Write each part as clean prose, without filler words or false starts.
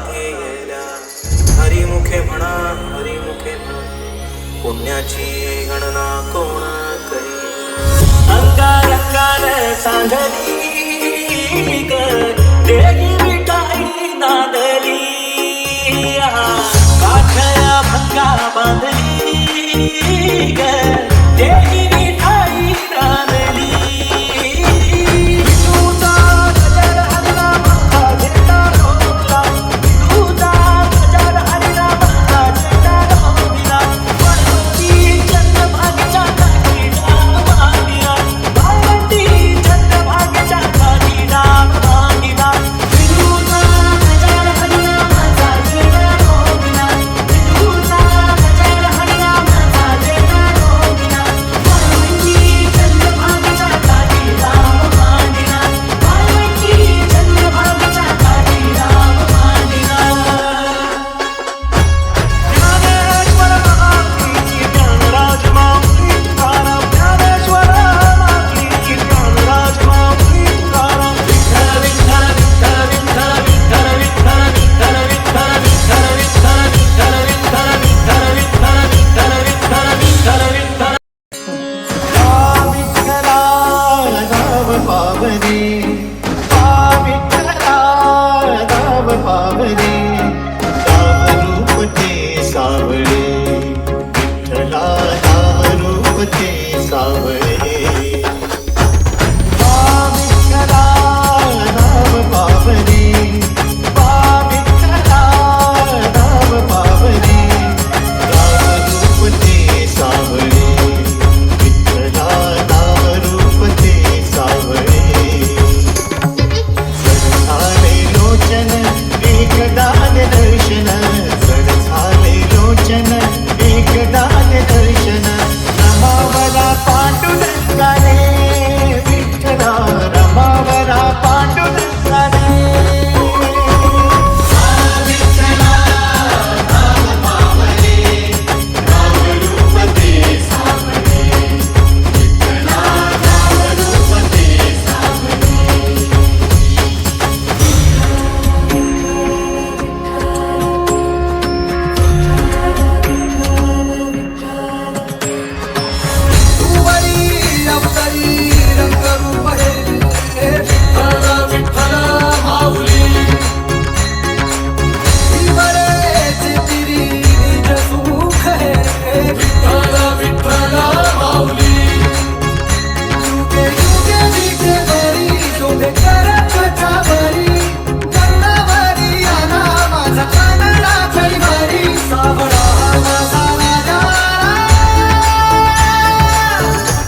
ध्येयल्या हरिमुखे म्हणा हरिमुखे म्हणा पुण्याची गणना कोण करी अंगारंगाने सांगली ग देवी मिठाई नांदली काठया भंगा बांधली ग देवी मिठाई नांदली तुझा गजर हरला माझा झेंडा रोवला तुझा गजर हरला माझा झेंडा रोवला वाळवंटी चंद्रभागेच्या काठी डाव मांडिला वाळवंटी चंद्रभागेच्या काठी डाव मांडिला तुझा गजर हरला माझा झेंडा रोवला तुझा गजर हरला माझा झेंडा रोवला वाळवंटी चंद्रभागेच्या काठी डाव मांडिला वाळवंटी चंद्रभागेच्या काठी डाव मांडिला ज्ञानेश्वर माऊली ज्ञानराज माऊली तुकाराम ज्ञानेश्वर माऊली ज्ञानराज माऊली तुकाराम विठ्ठल विठ्ठल विठ्ठल विठ्ठल विठ्ठल विठ्ठल विठ्ठल विठ्ठल विठ्ठल विठ्ठल विठ्ठल विठ्ठल विठ्ठल विठ्ठल विठ्ठल विठ्ठला नाव पावनी विठ्ठला नाव पावनी नाम रूप ते सावळे विठ्ठला नाम रूप ते सावळे विठ्ठला नाव पावनी विठ्ठला नाव पावनी नाम रूप ते सावळे विठ्ठला नाम रूप ते सावळे झाले लोचन एक दान दर्शन झाले लोचन एक दान दर्शन रमावरा पांडुरंगाने विठ्ठला रमावरा पांडुरंगाने विठ्ठला नाम पावले नाम रूप ते सावळे विठ्ठला नाम रूप ते सावळे तुवरी अवतरी रंगरूप हे विठ्ठल विठ्ठल माऊली बरेच तिरी निज सुख हे विठ्ठल विठ्ठल माऊली युगे युगे विठ्ठलरी शोभे करत कथावरी जगनावरी आला माझा कानडा कैवारी सावळा माझा राजा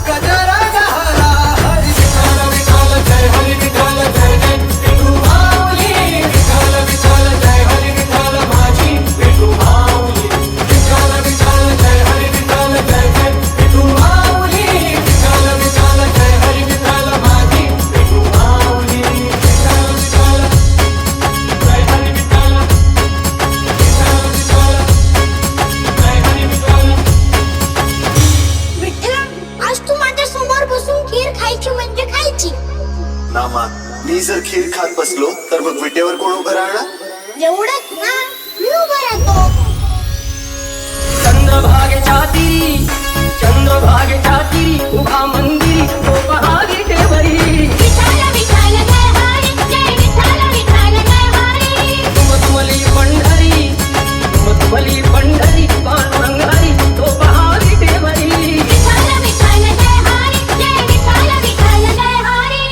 गजरा गहरा हरी विठ्ठल विठ्ठल जय हरी विठ्ठल जय जय विठू माऊली विठ्ठल विठ्ठल जय हरी विठ्ठल माझी विठू माऊली विठ्ठल विठ्ठल जय हरी विठ्ठल जय जय विठू माऊली विठ्ठल विठ्ठल जय हरी विठ्ठल माझी विठू माऊली विठ्ठल विठ्ठल जय हरी विठ्ठल विठ्ठल विठ्ठल जय हरी विठ्ठल विठ्ठला आज तू माझ्या समोर बसून खीर खायची म्हणजे खायची नामा मी जर खीर खात बसलो तर मग विटेवर कोण उभं राहणार एवढंच ना मी उभा राहतो चंद्रभागेच्या तीरी उभा मंदिरी तो पहा विटेवरी विठ्ठल विठ्ठल जय हरी जय विठ्ठल विठ्ठल जय हरी तुमली पंढरी पांडुरंग हरी तो पहा विटेवरी विठ्ठल विठ्ठल जय हरी जय विठ्ठल विठ्ठल जय हरी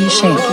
शेख